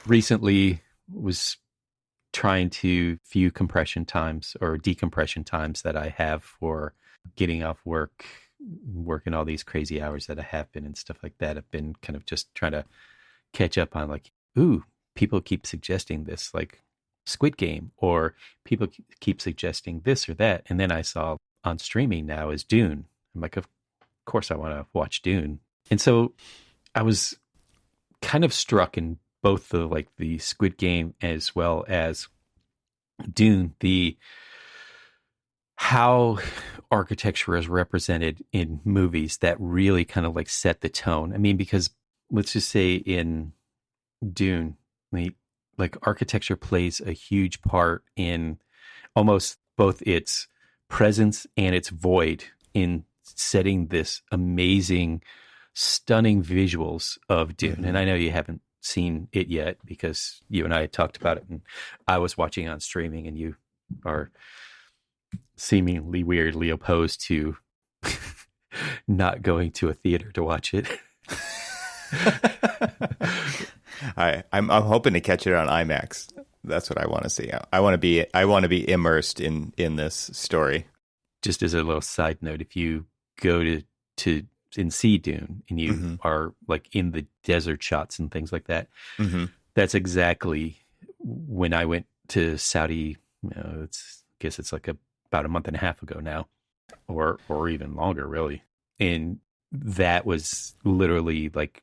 recently was trying to view compression times or decompression times that I have for getting off work, working all these crazy hours that I have been and stuff like that. I've been kind of just trying to catch up on like, ooh, people keep suggesting this, like Squid Game, or people keep suggesting this or that. And then I saw on streaming now is Dune. I'm like, of course I want to watch Dune. And so I was kind of struck in both the Squid Game as well as Dune, how architecture is represented in movies that really kind of like set the tone. I mean, because let's just say in Dune, like architecture plays a huge part in almost both its presence and its void in setting this amazing, stunning visuals of Dune. Mm-hmm. And I know you haven't seen it yet because you and I had talked about it and I was watching on streaming, and you are seemingly weirdly opposed to not going to a theater to watch it. I'm hoping to catch it on IMAX. That's what I want to see. I want to be immersed in this story. Just as a little side note, if you go to and see Dune and you mm-hmm. are like in the desert shots and things like that, mm-hmm. that's exactly when I went to Saudi. I guess it's like about a month and a half ago now, or even longer, really. And that was literally like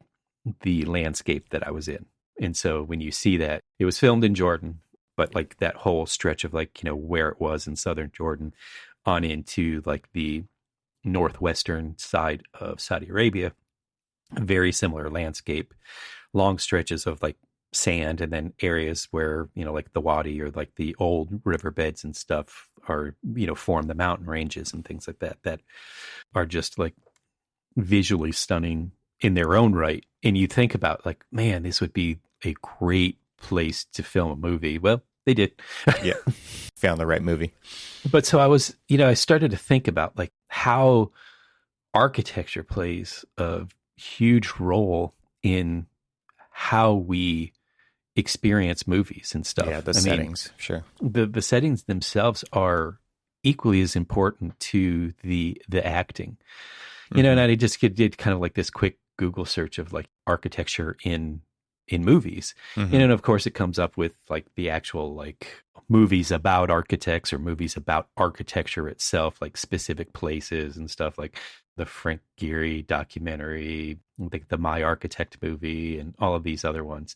the landscape that I was in. And so when you see that, it was filmed in Jordan, but like that whole stretch of like, where it was in southern Jordan on into like the northwestern side of Saudi Arabia, a very similar landscape, long stretches of like sand, and then areas where, like the Wadi or like the old riverbeds and stuff are, form the mountain ranges and things like that are just like visually stunning in their own right. And you think about like, man, this would be a great place to film a movie. Well, they did. Yeah. Found the right movie. But so I started to think about like how architecture plays a huge role in how we experience movies and stuff. Yeah, the settings, sure. The settings themselves are equally as important to the acting. Mm-hmm. And I just did kind of like this quick Google search of like architecture in movies. Mm-hmm. And then of course it comes up with like the actual like movies about architects or movies about architecture itself, like specific places and stuff, like the Frank Gehry documentary, like the My Architect movie, and all of these other ones.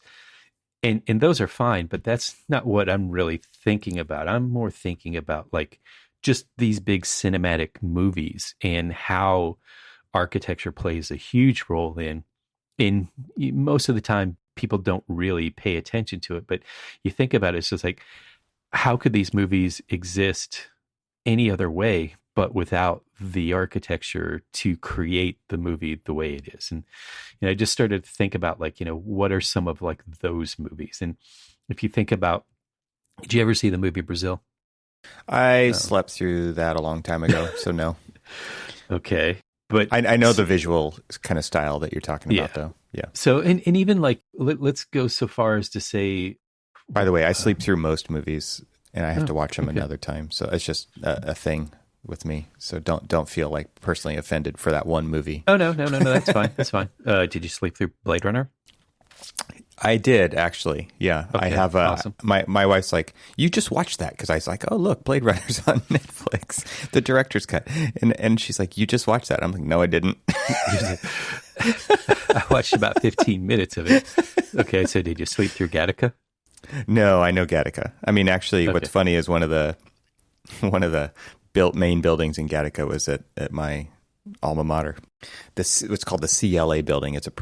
And those are fine, but that's not what I'm really thinking about. I'm more thinking about like just these big cinematic movies and how architecture plays a huge role in most of the time people don't really pay attention to it, but you think about it, it's just like, how could these movies exist any other way but without the architecture to create the movie the way it is? And I just started to think about like, what are some of like those movies? And if you think about, did you ever see the movie Brazil? I slept through that a long time ago, so no. Okay. But I know the visual kind of style that you're talking about, though. Yeah. So, and even like, let's go so far as to say. By the way, I sleep through most movies, and I have to watch them another time. So it's just a thing with me. So don't feel like personally offended for that one movie. Oh no, that's fine. That's fine. Did you sleep through Blade Runner? I did, actually. Yeah. Okay, I have awesome. My wife's like, you just watched that, because I was like, oh look, Blade Runner's on Netflix, the director's cut, and she's like, you just watched that. I'm like, no, I didn't. I watched about 15 minutes of it. Okay, so did you sleep through Gattaca? No, I know Gattaca. I mean, actually, What's funny is one of the main buildings in Gattaca was at my alma mater. It's called the CLA building. It's a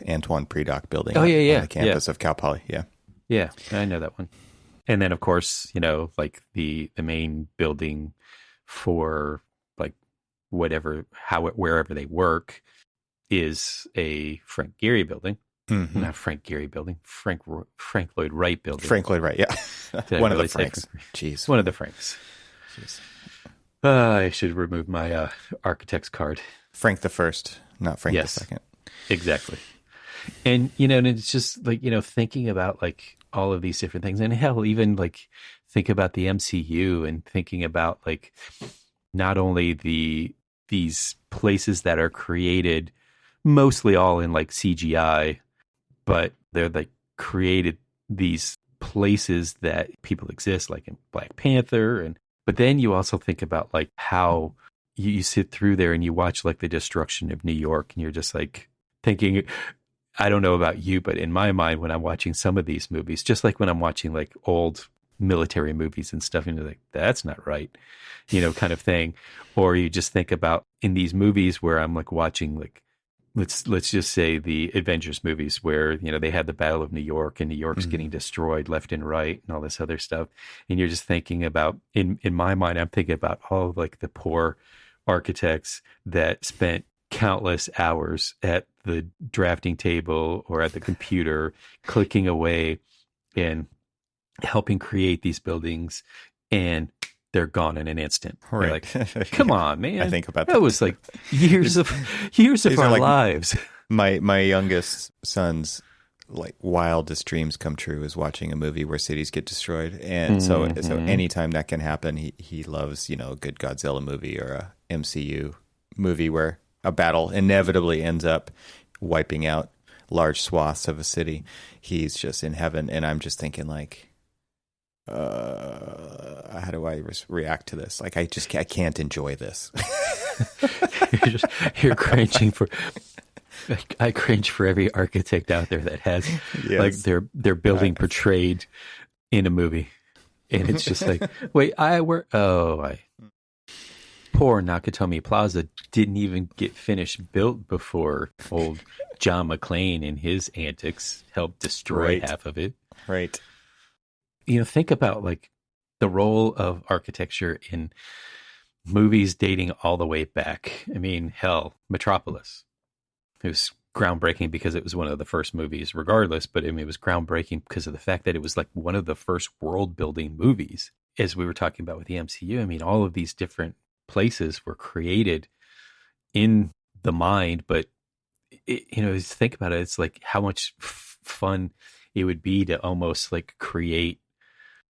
Antoine Predock building. Oh, yeah. On the campus of Cal Poly. Yeah. Yeah, I know that one. And then, of course, like the main building for like wherever they work is a Frank Gehry building. Mm-hmm. Not Frank Gehry building. Frank Lloyd Wright building. Frank Lloyd Wright, yeah. One of the Franks. Jeez. One of the Franks. Jeez. I should remove my architect's card. Frank the First, not Frank the Second. Exactly. And, and it's just like, thinking about like all of these different things, and hell, even like think about the MCU and thinking about like not only these places that are created mostly all in like CGI, but they're like created these places that people exist, like in Black Panther. But then you also think about like how you sit through there and you watch like the destruction of New York, and you're just like thinking, I don't know about you, but in my mind, when I'm watching some of these movies, just like when I'm watching like old military movies and stuff, and you're like, that's not right, kind of thing. Or you just think about in these movies where I'm like watching like, let's just say the Avengers movies where, they had the Battle of New York and New York's getting destroyed left and right and all this other stuff. And you're just thinking about, in my mind, I'm thinking about all of like the poor architects that spent countless hours at the drafting table or at the computer clicking away and helping create these buildings, and they're gone in an instant. Right. Like, come on, man. I think about that was like years of our like lives. My youngest son's like wildest dreams come true is watching a movie where cities get destroyed, and so anytime that can happen, he loves a good Godzilla movie or a MCU movie where a battle inevitably ends up wiping out large swaths of a city. He's just in heaven, and I'm just thinking like, how do I react to this? Like I can't enjoy this. you're cringing for. I cringe for every architect out there that has like their building portrayed in a movie, and it's just like, wait, poor Nakatomi Plaza didn't even get finished built before old John McClane and his antics helped destroy half of it. Right. Think about like the role of architecture in movies dating all the way back. I mean, hell, Metropolis. It was groundbreaking because it was one of the first movies regardless, but I mean, it was groundbreaking because of the fact that it was like one of the first world building movies. As we were talking about with the MCU, I mean, all of these different places were created in the mind, but think about it, it's like how much fun it would be to almost like create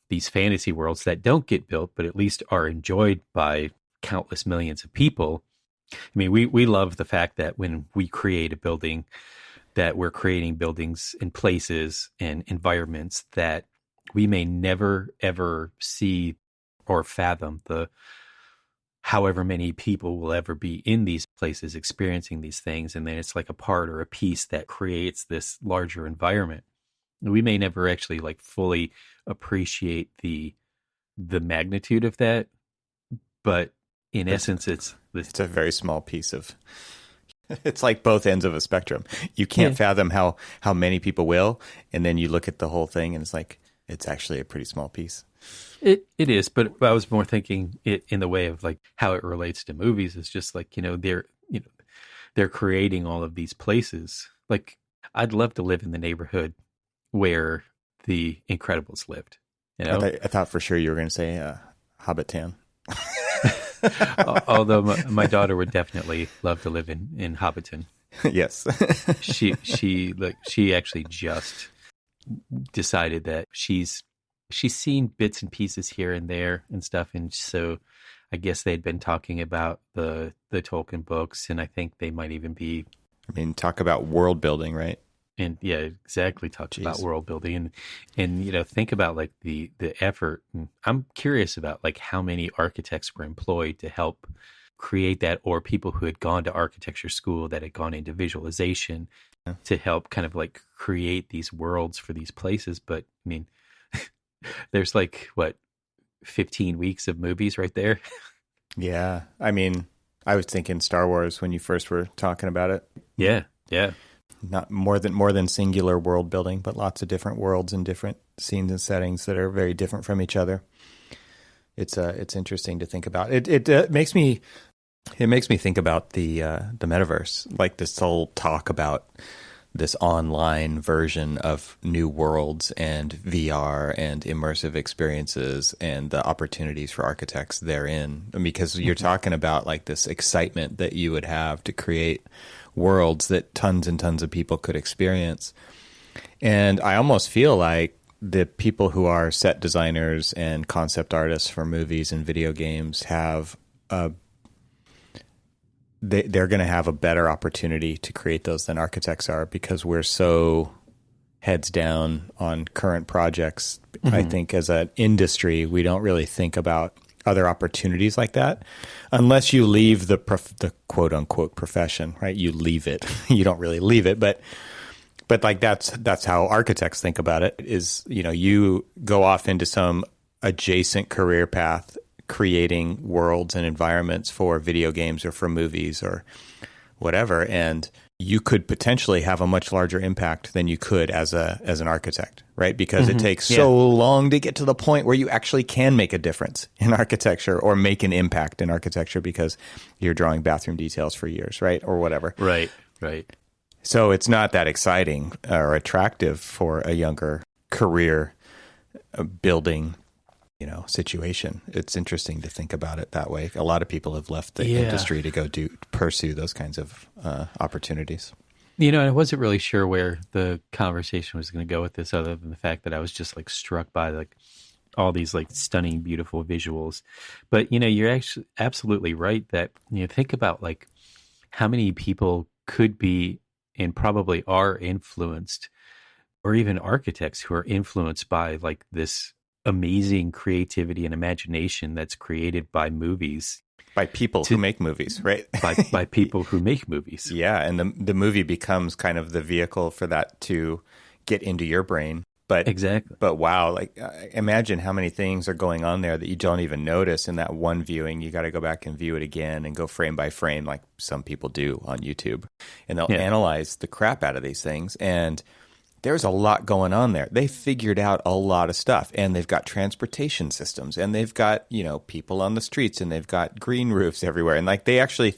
these fantasy worlds that don't get built, but at least are enjoyed by countless millions of people. I mean, we love the fact that when we create a building, that we're creating buildings and places and environments that we may never, ever see or fathom the however many people will ever be in these places experiencing these things. And then it's like a part or a piece that creates this larger environment. We may never actually like fully appreciate the magnitude of that, but in essence, it's a very small piece of. It's like both ends of a spectrum. You can't fathom how many people will, and then you look at the whole thing, and it's like it's actually a pretty small piece. It is, but I was more thinking it in the way of like how it relates to movies. It's just like they're creating all of these places. Like I'd love to live in the neighborhood where the Incredibles lived. I thought for sure you were going to say Hobbit Town. Although my daughter would definitely love to live in Hobbiton. Yes. she actually just decided that she's seen bits and pieces here and there and stuff, and so I guess they'd been talking about the Tolkien books, and I think they might even be. I mean, talk about world building, right? And yeah, exactly. About world building and think about like the effort. I'm curious about like how many architects were employed to help create that, or people who had gone to architecture school that had gone into visualization to help kind of like create these worlds for these places. But I mean, there's like 15 weeks of movies right there. Yeah. I mean, I was thinking Star Wars when you first were talking about it. Yeah. Not more than singular world building, but lots of different worlds and different scenes and settings that are very different from each other. It's interesting to think about. It makes me think about the metaverse, like this whole talk about this online version of new worlds and VR and immersive experiences and the opportunities for architects therein. Because you're talking about like this excitement that you would have to create worlds that tons and tons of people could experience. And I almost feel like the people who are set designers and concept artists for movies and video games have they're going to have a better opportunity to create those than architects are, because we're so heads down on current projects. Mm-hmm. I think as an industry, we don't really think about other opportunities like that unless you leave the quote unquote profession, right? You leave it. You don't really leave it, but like that's how architects think about it is, you go off into some adjacent career path, creating worlds and environments for video games or for movies or whatever. And you could potentially have a much larger impact than you could as an architect, right? Because it takes so long to get to the point where you actually can make a difference in architecture or make an impact in architecture because you're drawing bathroom details for years, right? Or whatever. Right. So it's not that exciting or attractive for a younger career building, situation. It's interesting to think about it that way. A lot of people have left the industry to go pursue those kinds of opportunities. I wasn't really sure where the conversation was going to go with this, other than the fact that I was just like struck by like all these like stunning, beautiful visuals. But you're actually absolutely right that think about like how many people could be and probably are influenced, or even architects who are influenced by like this amazing creativity and imagination that's created by movies. By people who make movies, right? by people who make movies. Yeah, and the movie becomes kind of the vehicle for that to get into your brain. But exactly. But wow, like imagine how many things are going on there that you don't even notice in that one viewing. You got to go back and view it again and go frame by frame, like some people do on YouTube, and they'll analyze the crap out of these things. And there's a lot going on there. They figured out a lot of stuff, and they've got transportation systems, and they've got people on the streets, and they've got green roofs everywhere, and like they actually,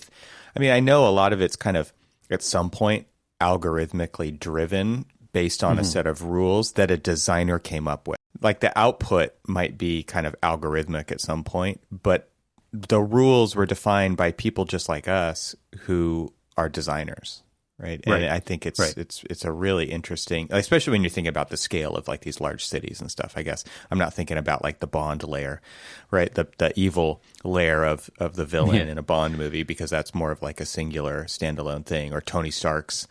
I know a lot of it's kind of at some point algorithmically driven, based on a set of rules that a designer came up with. Like the output might be kind of algorithmic at some point, but the rules were defined by people just like us who are designers, right? And I think it's a really interesting, especially when you think about the scale of like these large cities and stuff. I guess I'm not thinking about like the Bond layer, right? The evil layer of the villain in a Bond movie, because that's more of like a singular standalone thing, or Tony Stark's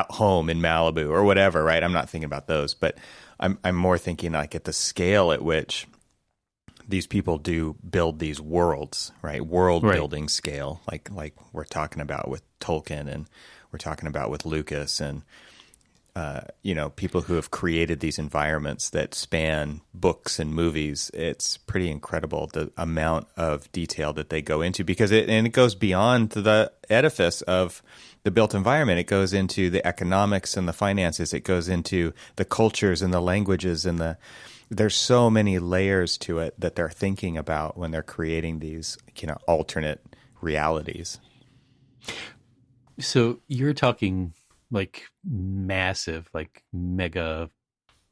home in Malibu or whatever, right? I'm not thinking about those, but I'm more thinking like at the scale at which these people do build these worlds, right? World building scale, like we're talking about with Tolkien, and we're talking about with Lucas, and people who have created these environments that span books and movies. It's pretty incredible the amount of detail that they go into, because it goes beyond the edifice of the built environment. It goes into the economics and the finances. It goes into the cultures and the languages, and there's so many layers to it that they're thinking about when they're creating these alternate realities. So you're talking like massive, like mega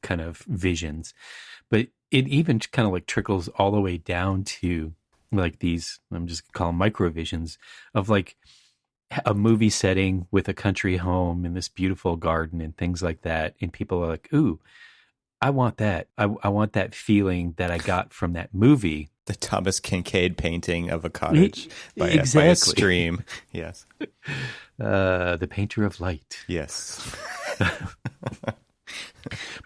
kind of visions, but it even kind of like trickles all the way down to like these, I'm just gonna call them micro visions of like a movie setting with a country home and this beautiful garden and things like that. And people are like, ooh, I want that. I want that feeling that I got from that movie. The Thomas Kinkade painting of a cottage by a stream. Yes. The painter of light. Yes.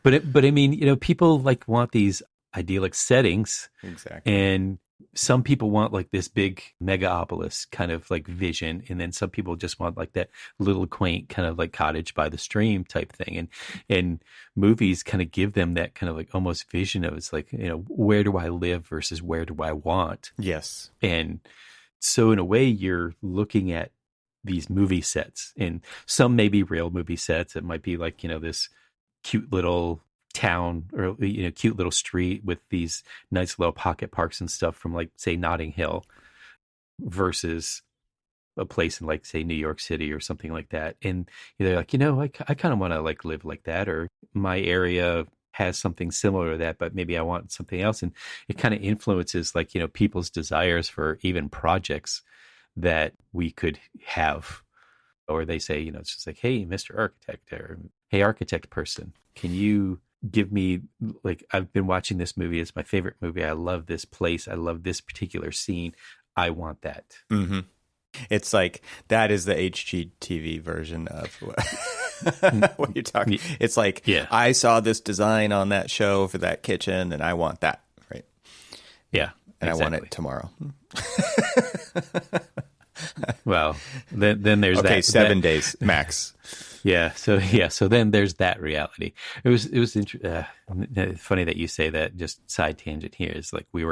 But I mean, people like want these idyllic settings. Exactly. And some people want like this big megapolis kind of like vision, and then some people just want like that little quaint kind of like cottage by the stream type thing. And movies kind of give them that kind of like almost vision of, it's like, where do I live versus where do I want? Yes. And so in a way, you're looking at these movie sets, and some may be real movie sets. It might be like, this cute little town, or cute little street with these nice little pocket parks and stuff from like, say, Notting Hill, versus a place in like, say, New York City or something like that. And they're like, I kind of want to like live like that, or my area has something similar to that, but maybe I want something else. And it kind of influences like, people's desires for even projects that we could have. or they say, you know, it's just like, hey, Mr. Architect, or hey, architect person, can you give me, like, I've been watching this movie. It's my favorite movie. I love this place. I love this particular scene. I want that. Mm-hmm. It's like, that is the HGTV version of what you're talking. It's like, yeah. I saw this design on that show for that kitchen and I want that. Right. Yeah. And exactly. I want it tomorrow. Well, then there's okay, that. 7 days max. Yeah. So then there's that reality. It was funny that you say that. Just side tangent here is like, we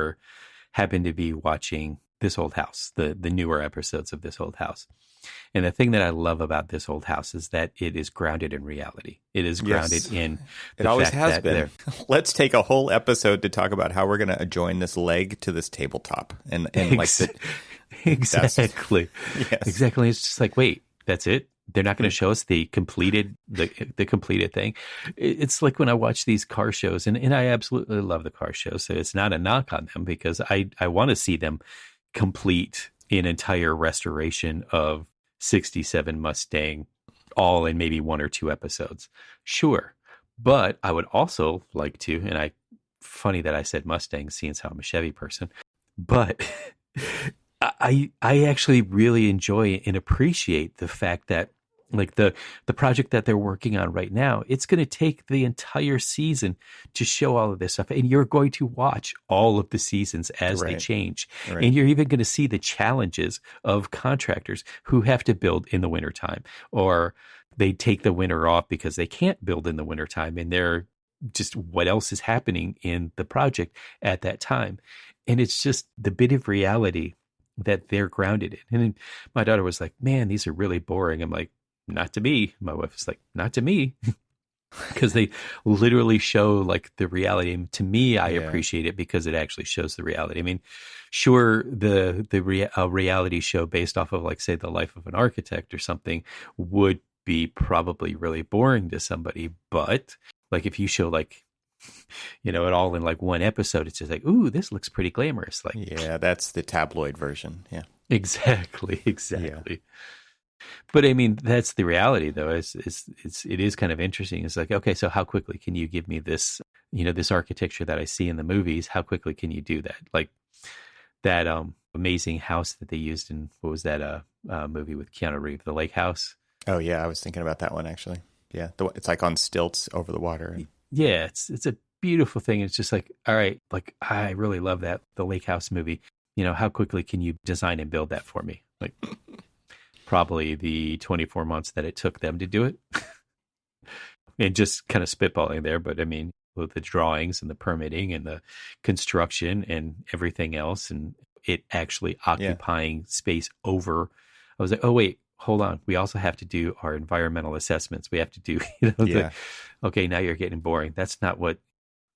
happened to be watching This Old House, the newer episodes of This Old House. And the thing that I love about This Old House is that it is grounded in reality. It is grounded in the it always fact has that been. Let's take a whole episode to talk about how we're going to join this leg to this tabletop. And like exactly. Yes. Exactly. It's just like, wait, that's it? They're not going to show us the completed thing. It's like when I watch these car shows, and I absolutely love the car shows. So it's not a knock on them, because I want to see them complete an entire restoration of 67 Mustang, all in maybe 1 or 2 episodes. Sure. But I would also like to, and funny that I said Mustang, seeing as how I'm a Chevy person, but I actually really enjoy and appreciate the fact that, like, the project that they're working on right now, it's going to take the entire season to show all of this stuff. And you're going to watch all of the seasons as they change. Right. And you're even going to see the challenges of contractors who have to build in the wintertime, or they take the winter off because they can't build in the wintertime, and they're just, what else is happening in the project at that time. And it's just the bit of reality that they're grounded in. And then my daughter was like, man, these are really boring. I'm like, not to me. My wife was like, not to me. Because they literally show, like, the reality. And to me, I appreciate it because it actually shows the reality. I mean, sure, the reality show based off of, like, say, the life of an architect or something would be probably really boring to somebody. But, like, if you show, like, you know, it all in like one episode, it's just like, ooh, this looks pretty glamorous. Like, yeah, that's the tabloid version. Yeah, exactly. Yeah. But I mean, that's the reality, though. It is kind of interesting. It's like, okay, so how quickly can you give me this, you know, this architecture that I see in the movies? How quickly can you do that? Like that amazing house that they used in, what was that movie with Keanu Reeves, the Lake House? Oh yeah, I was thinking about that one actually. Yeah, it's like on stilts over the water. Yeah, it's a beautiful thing. It's just like, all right, like, I really love that, the Lake House movie. You know, how quickly can you design and build that for me? Like, probably the 24 months that it took them to do it. And just kind of spitballing there, but I mean, with the drawings and the permitting and the construction and everything else, and it actually occupying space over, I was like, oh wait, hold on. We also have to do our environmental assessments. We have to do, you know, okay, now you're getting boring. That's not what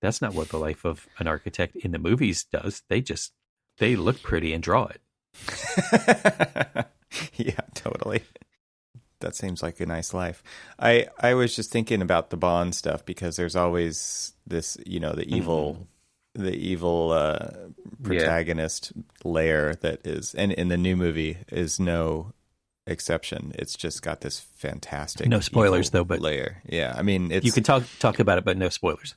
the life of an architect in the movies does. They look pretty and draw it. Yeah, totally. That seems like a nice life. I was just thinking about the Bond stuff, because there's always this, you know, the evil protagonist layer that is, and in the new movie is no exception. It's just got this fantastic, no spoilers though, but layer. Yeah, I mean, you can talk about it, but no spoilers.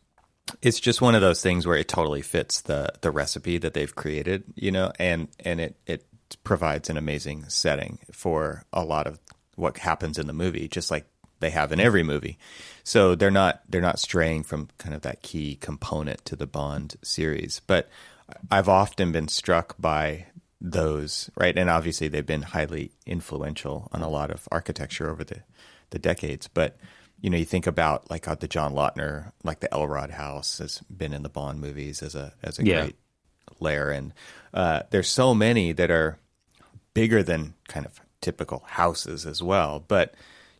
It's just one of those things where it totally fits the recipe that they've created, you know, and it provides an amazing setting for a lot of what happens in the movie, just like they have in every movie. So they're not straying from kind of that key component to the Bond series. But I've often been struck by those, right? And obviously they've been highly influential on a lot of architecture over the decades. But, you know, you think about like the John Lautner, like the Elrod House has been in the Bond movies as a great layer. And there's so many that are bigger than kind of typical houses as well. But,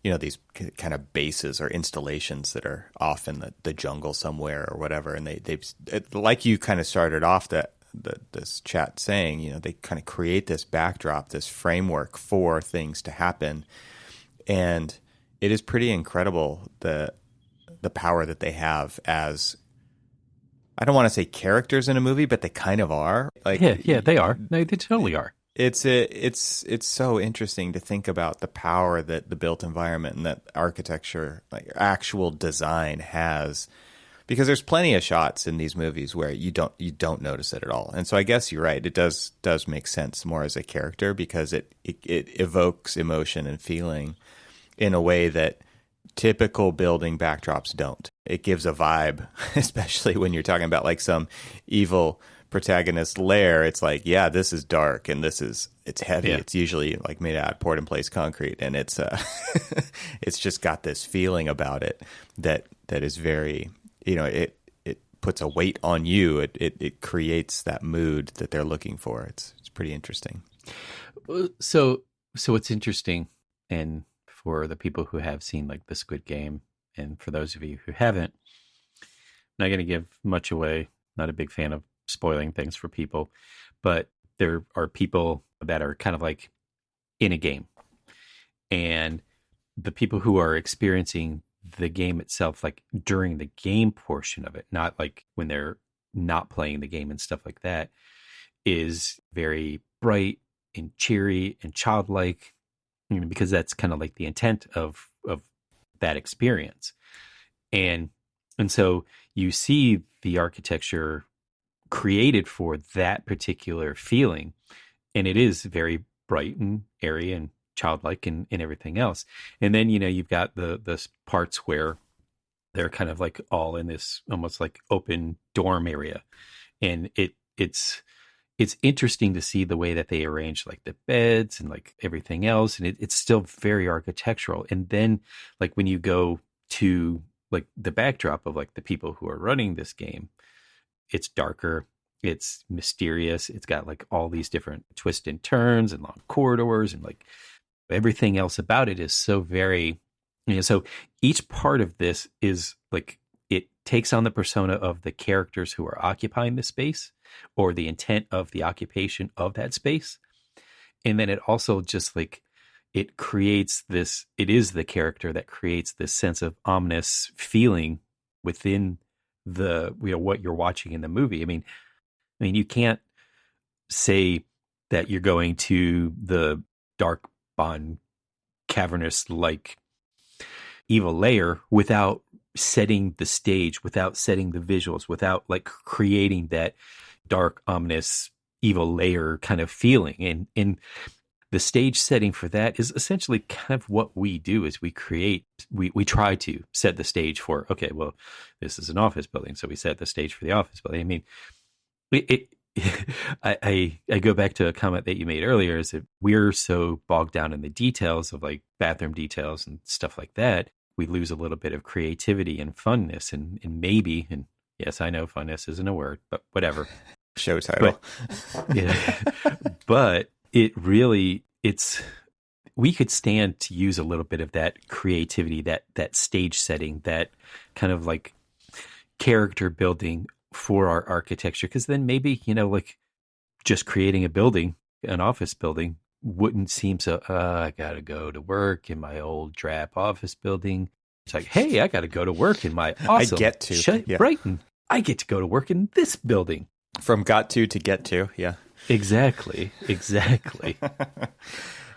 you know, these kind of bases or installations that are off in the jungle somewhere or whatever. And they've like you kind of started off this chat saying, you know, they kind of create this backdrop, this framework for things to happen. And it is pretty incredible the power that they have as, I don't want to say characters in a movie, but they kind of are. Like, yeah, they are. They totally are. It's so interesting to think about the power that the built environment and that architecture, like actual design, has, because there's plenty of shots in these movies where you don't notice it at all. And so I guess you're right. It does make sense more as a character, because it evokes emotion and feeling in a way that typical building backdrops don't. It gives a vibe, especially when you're talking about like some evil protagonist lair. It's like, yeah, this is dark and it's heavy. Yeah. It's usually like made out of poured in place concrete, and it's it's just got this feeling about it that is very, it puts a weight on you. It creates that mood that they're looking for. It's pretty interesting. So what's interesting, and for the people who have seen like the Squid Game, and for those of you who haven't, I'm not going to give much away. Not a big fan of spoiling things for people, but there are people that are kind of like in a game, and the people who are experiencing the game itself, like during the game portion of it, not like when they're not playing the game and stuff like that, is very bright and cheery and childlike, because that's kind of like the intent of that experience. And so you see the architecture created for that particular feeling, and it is very bright and airy and childlike and everything else. And then you've got the parts where they're kind of like all in this almost like open dorm area, and it's interesting to see the way that they arrange like the beds and like everything else, and it's still very architectural. And then like when you go to like the backdrop of like the people who are running this game, it's darker, it's mysterious, it's got like all these different twists and turns and long corridors, and like everything else about it is so very, so each part of this is like, it takes on the persona of the characters who are occupying the space, or the intent of the occupation of that space. And then it also just like, it creates this, it is the character that creates this sense of ominous feeling within the, what you're watching in the movie. I mean, you can't say that you're going to the dark bond cavernous like evil layer without setting the stage, without setting the visuals, without like creating that dark, ominous, evil layer kind of feeling. And the stage setting for that is essentially kind of what we do, is we try to set the stage for, okay, well, this is an office building, so we set the stage for the office building. I mean, I go back to a comment that you made earlier, is that we're so bogged down in the details of like bathroom details and stuff like that, we lose a little bit of creativity and funness, and maybe, and yes, I know funness isn't a word, but whatever. Show title. But, yeah, but it really, we could stand to use a little bit of that creativity, that stage setting, that kind of like character building for our architecture. Because then maybe, like just creating a building, an office building, wouldn't seem so, I got to go to work in my old drab office building. It's like, hey, I got to go to work in my awesome Brighton. I get to go to work in this building. From got to get to, yeah. Exactly.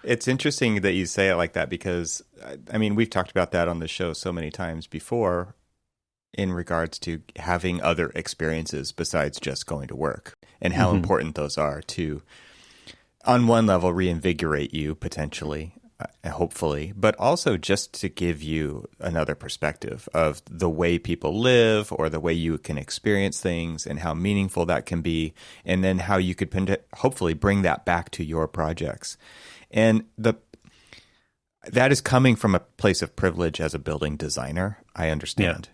It's interesting that you say it like that, because, I mean, we've talked about that on the show so many times before in regards to having other experiences besides just going to work, and how important those are to, on one level, reinvigorate you potentially, hopefully, but also just to give you another perspective of the way people live, or the way you can experience things, and how meaningful that can be, and then how you could hopefully bring that back to your projects. And that is coming from a place of privilege as a building designer. I understand.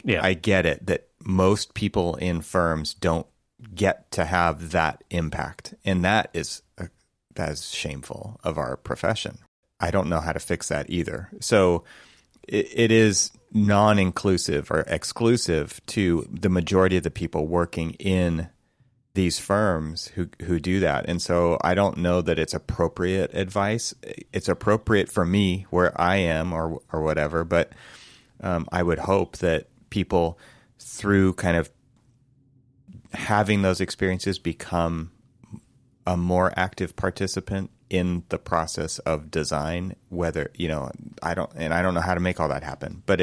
Yeah. I get it that most people in firms don't get to have that impact, and that is shameful of our profession. I don't know how to fix that either. So it is non-inclusive or exclusive to the majority of the people working in these firms who do that. And so I don't know that it's appropriate advice. It's appropriate for me where I am, or whatever, but I would hope that people, through kind of having those experiences, become a more active participant in the process of design, whether, I don't know how to make all that happen, but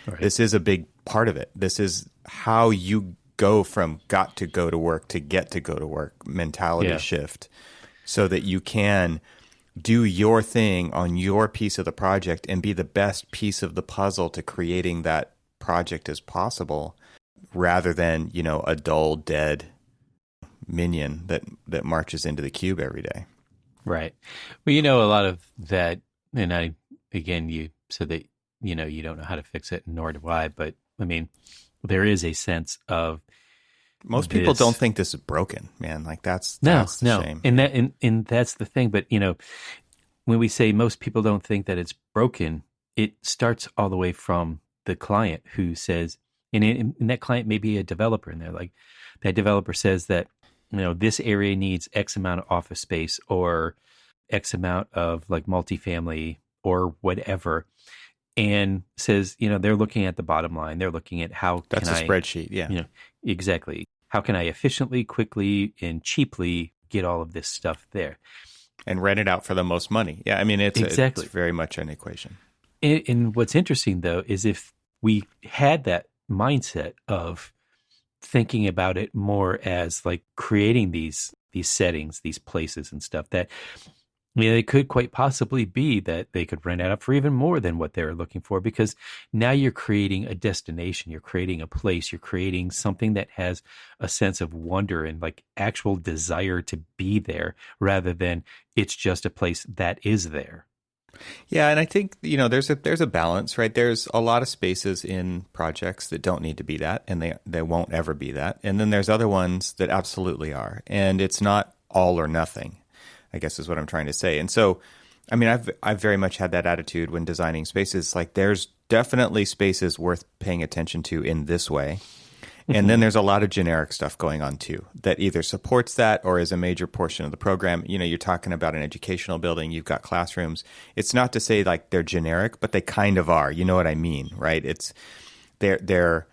Right. this is a big part of it. This is how you go from got to go to work to get to go to work mentality shift, so that you can do your thing on your piece of the project and be the best piece of the puzzle to creating that project as possible, rather than, a dull, dead minion that marches into the cube every day. Right. Well, a lot of that, and again, you said that, you don't know how to fix it, nor do I, but I mean, there is a sense of most people don't think this is broken, man. Like that's the shame. And that's the thing. But, when we say most people don't think that it's broken, it starts all the way from the client who says, and that client may be a developer, and they're like, that developer says that, this area needs X amount of office space or X amount of like multifamily or whatever. And says, they're looking at the bottom line. They're looking at how that's can a spreadsheet. Yeah, exactly. How can I efficiently, quickly, and cheaply get all of this stuff there? And rent it out for the most money. Yeah, I mean, it's very much an equation. And what's interesting, though, is if we had that mindset of thinking about it more as like creating these settings, these places and stuff, that it could quite possibly be that they could rent it out for even more than what they're looking for, because now you're creating a destination, you're creating a place, you're creating something that has a sense of wonder and like actual desire to be there, rather than it's just a place that is there. Yeah, and I think, there's a balance, right? There's a lot of spaces in projects that don't need to be that, and they won't ever be that. And then there's other ones that absolutely are. And it's not all or nothing, I guess is what I'm trying to say. And so, I mean, I've very much had that attitude when designing spaces. Like, there's definitely spaces worth paying attention to in this way. And then there's a lot of generic stuff going on too that either supports that or is a major portion of the program. You're talking about an educational building. You've got classrooms. It's not to say like they're generic, but they kind of are. You know what I mean, right? They're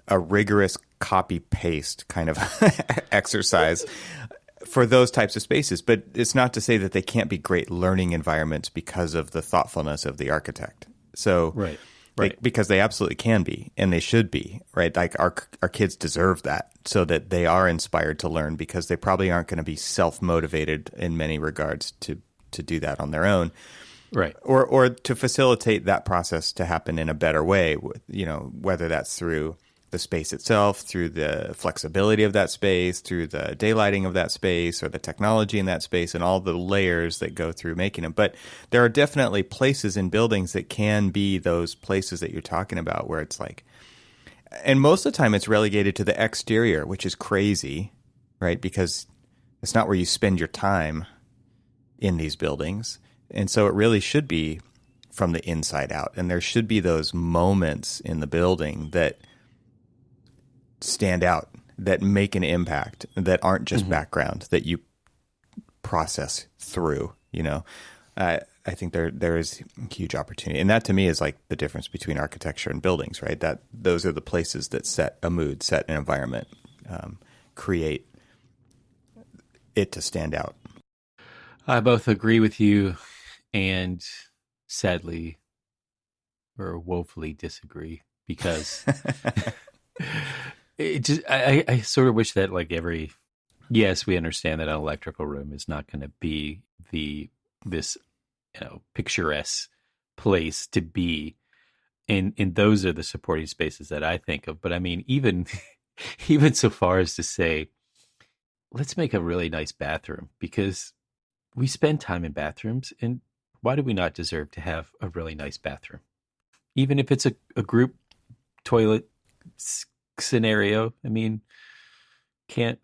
a rigorous copy paste kind of exercise for those types of spaces. But it's not to say that they can't be great learning environments because of the thoughtfulness of the architect. So right. Because they absolutely can be, and they should be, right? Like our kids deserve that, so that they are inspired to learn, because they probably aren't going to be self-motivated in many regards to do that on their own, right? Or to facilitate that process to happen in a better way, whether that's through the space itself, through the flexibility of that space, through the daylighting of that space, or the technology in that space, and all the layers that go through making them. But there are definitely places in buildings that can be those places that you're talking about, where it's like, and most of the time it's relegated to the exterior, which is crazy, right? Because it's not where you spend your time in these buildings. And so it really should be from the inside out. And there should be those moments in the building that stand out, that make an impact, that aren't just background, that you process through. I think there is huge opportunity, and that to me is like the difference between architecture and buildings, right? That those are the places that set a mood, set an environment, create it to stand out. I both agree with you and sadly or woefully disagree, because I sort of wish that like yes, we understand that an electrical room is not going to be this picturesque place to be, and those are the supporting spaces that I think of. But I mean, even so far as to say, let's make a really nice bathroom, because we spend time in bathrooms, and why do we not deserve to have a really nice bathroom, even if it's a group toilet scenario? I mean, can't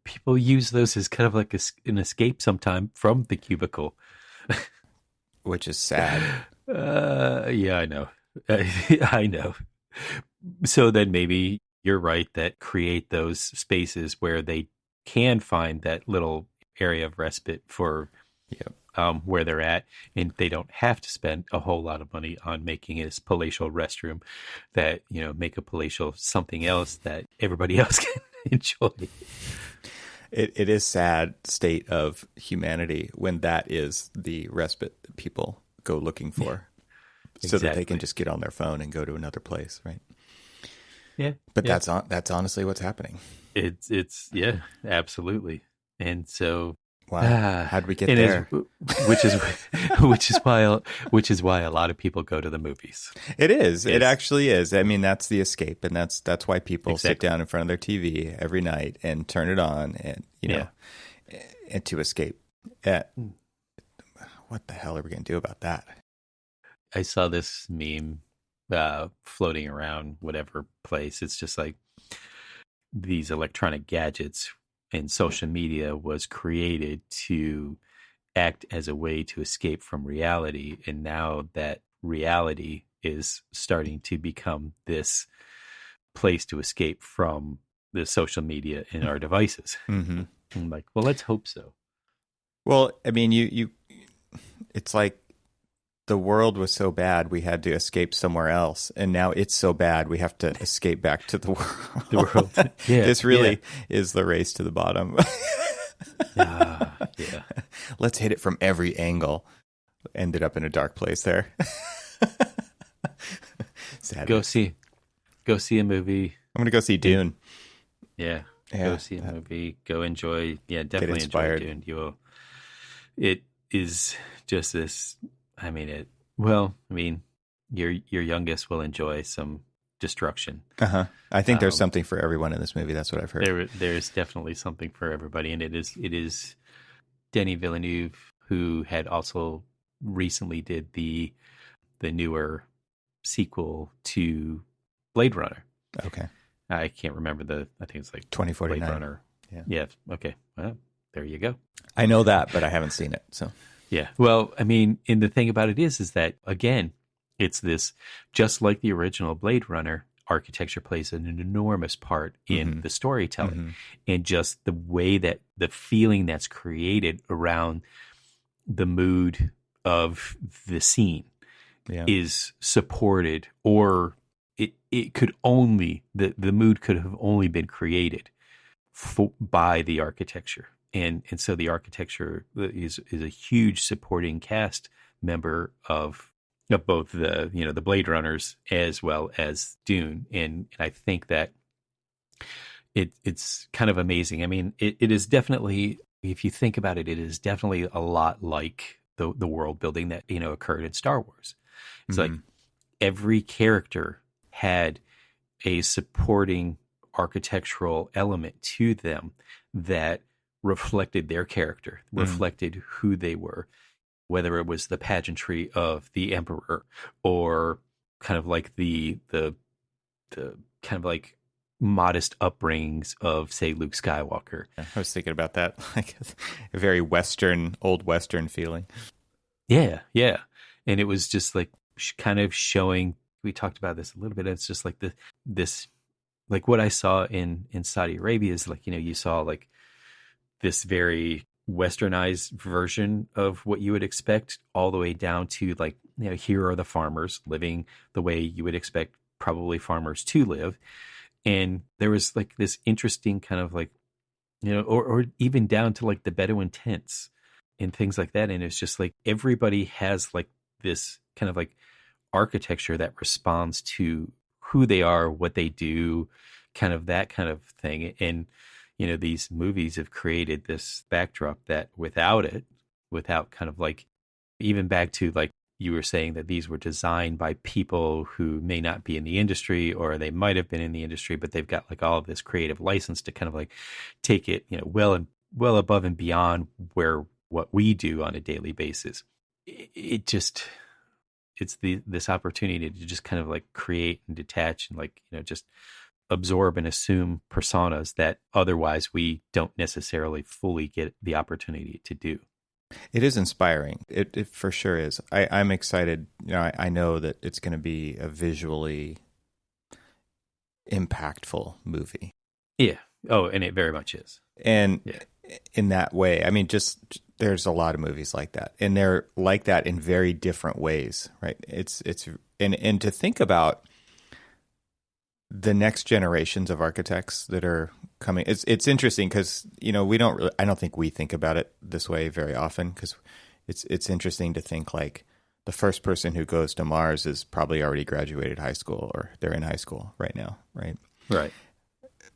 people use those as kind of like an escape sometime from the cubicle, which is sad. Yeah, I know. I know. So then maybe you're right, that create those spaces where they can find that little area of respite for where they're at, and they don't have to spend a whole lot of money on making it a palatial restroom, that make a palatial something else that everybody else can enjoy. it is sad state of humanity when that is the respite that people go looking for, so that they can just get on their phone and go to another place, right? Yeah. But that's honestly what's happening. It's yeah, absolutely. And so wow, how'd we get there? Which is why a lot of people go to the movies. It is. It actually is. I mean, that's the escape, and that's why people sit down in front of their TV every night and turn it on, and and to escape. What the hell are we going to do about that? I saw this meme floating around whatever place. It's just like these electronic gadgets and social media was created to act as a way to escape from reality. And now that reality is starting to become this place to escape from the social media in our devices. Mm-hmm. I'm like, well, let's hope so. Well, I mean, it's like the world was so bad we had to escape somewhere else, and now it's so bad we have to escape back to the world. The world. Yeah, this really is the race to the bottom. Yeah. Let's hit it from every angle. Ended up in a dark place there. Go see a movie. I'm going to go see Dune. Yeah. Go see a movie. Go enjoy. Yeah, definitely enjoy Dune. It is just this. I mean, your youngest will enjoy some destruction. I think there's something for everyone in this movie. That's what I've heard. There's definitely something for everybody, and it is Denis Villeneuve, who had also recently did the newer sequel to Blade Runner. Okay. I can't remember I think it's like 2049. Blade Runner. Yeah. Okay. Well, there you go. I know that, but I haven't seen it. So yeah. Well, I mean, and the thing about it is that again, it's this, just like the original Blade Runner, architecture plays an enormous part in the storytelling, and just the way that the feeling that's created around the mood of the scene is supported, or it could only, the mood could have only been created by the architecture. And so the architecture is a huge supporting cast member of both the Blade Runners as well as Dune. And I think that it's kind of amazing. I mean, it is definitely, if you think about it, it is definitely a lot like the world building that occurred in Star Wars. It's like every character had a supporting architectural element to them that reflected their character, reflected who they were, whether it was the pageantry of the emperor or kind of like the kind of like modest upbringings of, say, Luke Skywalker. I was thinking about that, like a very old Western feeling. Yeah. And it was just like kind of showing, we talked about this a little bit, it's just like this like what I saw in Saudi Arabia is like, you saw like this very westernized version of what you would expect, all the way down to like, here are the farmers living the way you would expect probably farmers to live. And there was like this interesting kind of like, or even down to like the Bedouin tents and things like that. And it's just like everybody has like this kind of like architecture that responds to who they are, what they do, kind of that kind of thing. And these movies have created this backdrop that without kind of like, even back to like you were saying that these were designed by people who may not be in the industry, or they might have been in the industry, but they've got like all of this creative license to kind of like take it, well above and beyond what we do on a daily basis. It's this opportunity to just kind of like create and detach and like, just absorb and assume personas that otherwise we don't necessarily fully get the opportunity to do. It is inspiring. It for sure is. I'm excited. I know that it's going to be a visually impactful movie. Yeah. Oh, and it very much is. And in that way, I mean, just there's a lot of movies like that, and they're like that in very different ways, right? It's and to think about the next generations of architects that are coming. It's interesting because I don't think we think about it this way very often, because it's interesting to think like the first person who goes to Mars is probably already graduated high school, or they're in high school right now, right? Right.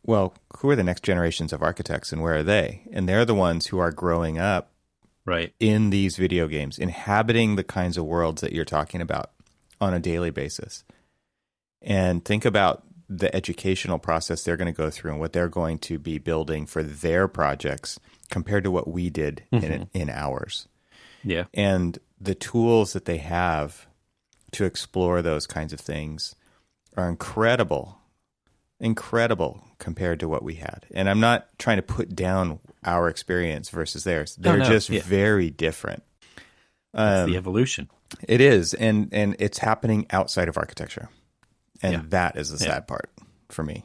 Well, who are the next generations of architects, and where are they? And they're the ones who are growing up Right. in these video games, inhabiting the kinds of worlds that you're talking about on a daily basis. And think about the educational process they're going to go through and what they're going to be building for their projects compared to what we did in ours. Yeah. And the tools that they have to explore those kinds of things are incredible compared to what we had. And I'm not trying to put down our experience versus theirs. They're just very different. It's the evolution. It is. And it's happening outside of architecture. And that is the sad part for me.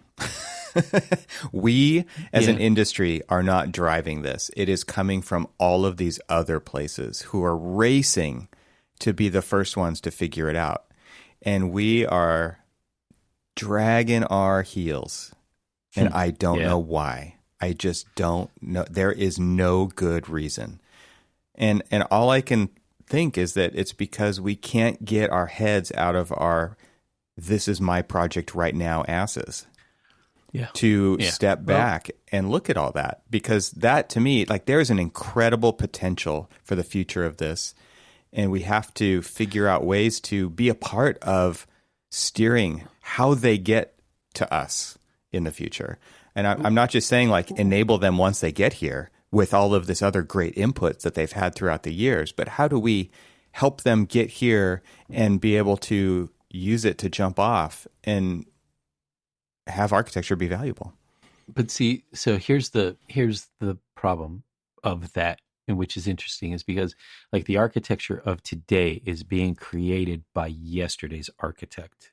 We, as an industry, are not driving this. It is coming from all of these other places who are racing to be the first ones to figure it out. And we are dragging our heels. And I don't know why. I just don't know. There is no good reason. And all I can think is that it's because we can't get our heads out of our "this is my project right now" asses. To step back and look at all that, because that, to me, like, there's an incredible potential for the future of this, and we have to figure out ways to be a part of steering how they get to us in the future. And I'm not just saying like enable them once they get here with all of this other great inputs that they've had throughout the years, but how do we help them get here and be able to use it to jump off and have architecture be valuable? But see, so here's the problem of that, and which is interesting, is because like the architecture of today is being created by yesterday's architect.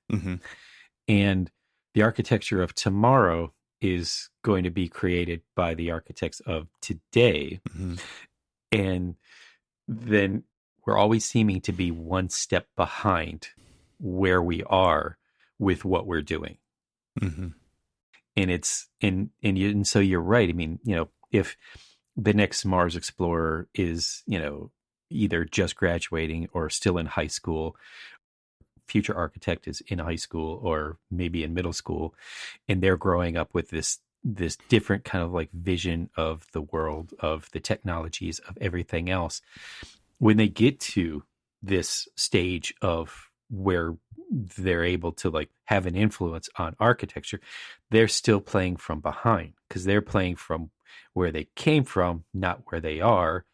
And the architecture of tomorrow is going to be created by the architects of today. And then we're always seeming to be one step behind where we are with what we're doing. And it's and so you're right. I mean, if the next Mars explorer is, either just graduating or still in high school, future architect is in high school or maybe in middle school, and they're growing up with this different kind of like vision of the world, of the technologies, of everything else. When they get to this stage of where they're able to like have an influence on architecture, they're still playing from behind, because they're playing from where they came from, not where they are,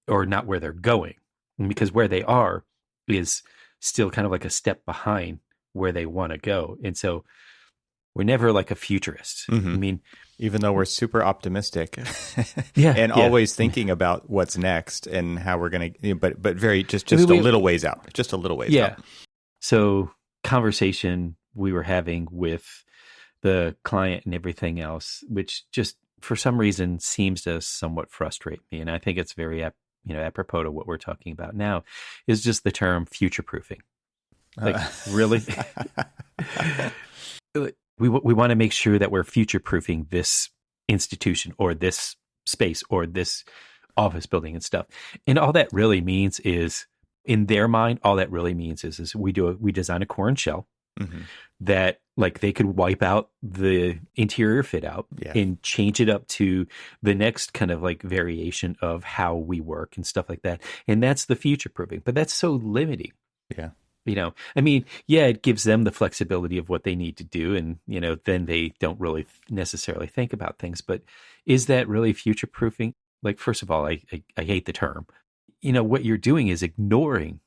or not where they're going. And because where they are is still kind of like a step behind where they want to go. And so we're never like a futurist. I mean, even though we're super optimistic and always thinking about what's next and how we're going to, but very just a little ways out, just a little ways out. So conversation we were having with the client and everything else, which just for some reason seems to somewhat frustrate me. And I think it's very, apropos to what we're talking about now, is just the term future proofing. Like, really? We want to make sure that we're future proofing this institution or this space or this office building and stuff. And all that really means is, in their mind, all that really means is we design a core and shell that like they could wipe out the interior fit out and change it up to the next kind of like variation of how we work and stuff like that. And that's the future proofing, but that's so limiting. I mean, it gives them the flexibility of what they need to do. And, then they don't really necessarily think about things, but is that really future proofing? Like, first of all, I hate the term. What you're doing is ignoring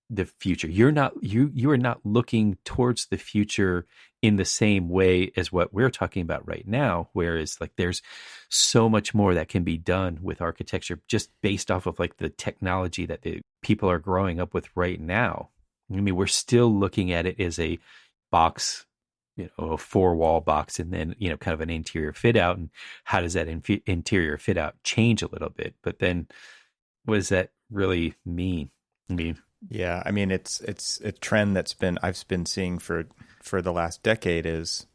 the future. You are not looking towards the future in the same way as what we're talking about right now. Whereas like there's so much more that can be done with architecture just based off of like the technology that the people are growing up with right now. I mean, we're still looking at it as a box, a 4-wall box, and then, kind of an interior fit out. And how does that interior fit out change a little bit? But then what does that really mean? I mean, it's a trend I've been seeing for the last decade is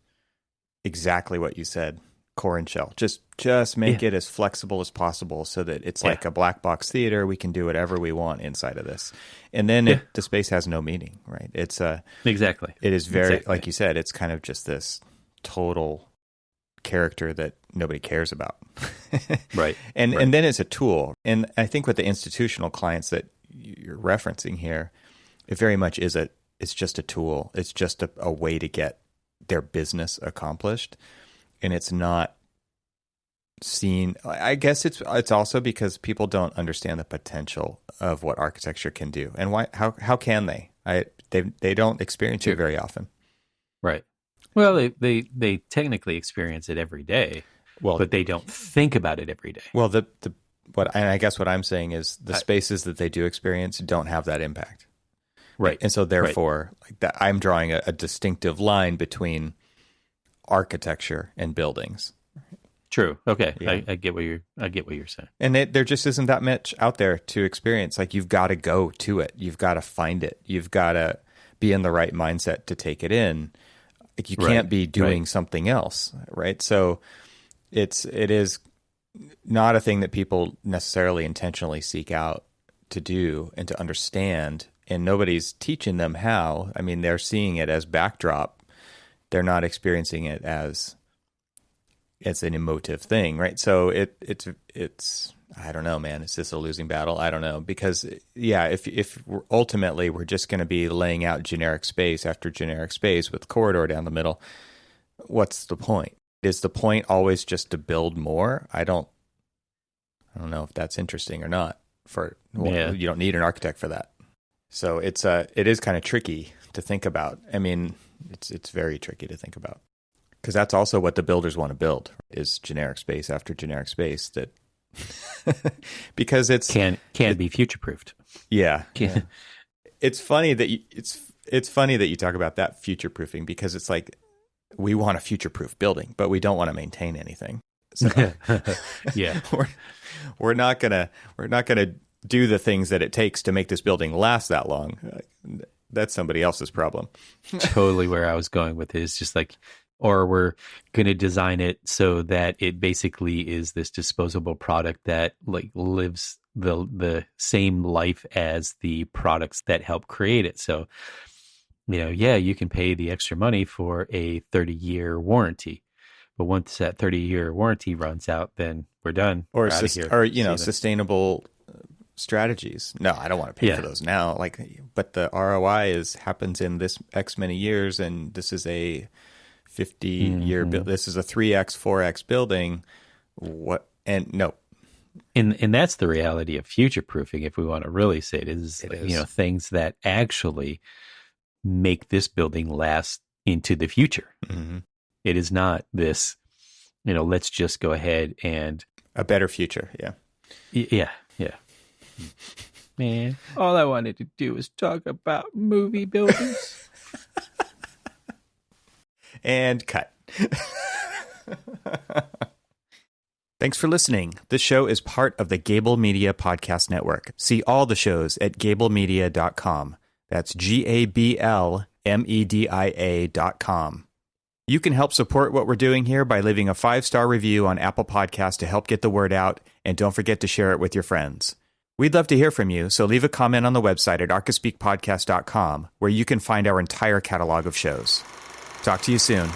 exactly what you said. Core and shell. Just make it as flexible as possible so that it's like a black box theater. We can do whatever we want inside of this. And then the space has no meaning, right? It's exactly. It is very, like you said, it's kind of just this total character that nobody cares about. Right. And then it's a tool. And I think with the institutional clients that you're referencing here, it very much is it's just a tool. It's just a way to get their business accomplished. And it's not seen. I guess it's also because people don't understand the potential of what architecture can do, and why. How can they? They don't experience it very often. Right. Well, they technically experience it every day. Well, but they don't think about it every day. Well, and I guess what I'm saying is the spaces that they do experience don't have that impact. Right. And so therefore, like that, I'm drawing a distinctive line between architecture and buildings. True. Okay. Yeah. I get what you're saying. And there just isn't that much out there to experience. Like, you've got to go to it. You've got to find it. You've got to be in the right mindset to take it in. Like, you can't be doing something else, right? So it is not a thing that people necessarily intentionally seek out to do and to understand, and nobody's teaching them how. I mean, they're seeing it as backdrop. They're not experiencing it as an emotive thing, right? So it's I don't know, man. Is this a losing battle? I don't know, because if ultimately we're just going to be laying out generic space after generic space with corridor down the middle, what's the point? Is the point always just to build more? I don't know if that's interesting or not. You don't need an architect for that. So it is kind of tricky to think about. I mean, it's very tricky to think about, because that's also what the builders want to build, is generic space after generic space that because can be future proofed. Yeah. It's funny that it's funny that you talk about that future proofing, because it's like, we want a future proof building, but we don't want to maintain anything. So yeah, we're not gonna do the things that it takes to make this building last that long. That's somebody else's problem. Totally where I was going with it is just like, or we're going to design it so that it basically is this disposable product that like lives the same life as the products that help create it. So, you can pay the extra money for a 30-year warranty, but once that 30-year warranty runs out, then we're done. Or sustainable strategies. No, I don't want to pay for those now. But the ROI happens in this X many years, and this is a 50-year build. This is a 3X, 4X building. What? And no. And that's the reality of future proofing, if we want to really say it is. Things that actually make this building last into the future. Mm-hmm. It is not this, let's just go ahead and a better future. Yeah. Yeah. Man, all I wanted to do was talk about movie buildings. And cut. Thanks for listening. This show is part of the Gable Media Podcast Network. See all the shows at gablemedia.com. That's GABLMEDIA.com. You can help support what we're doing here by leaving a 5-star review on Apple Podcasts to help get the word out, and don't forget to share it with your friends. We'd love to hear from you, so leave a comment on the website at archispeakpodcast.com, where you can find our entire catalog of shows. Talk to you soon.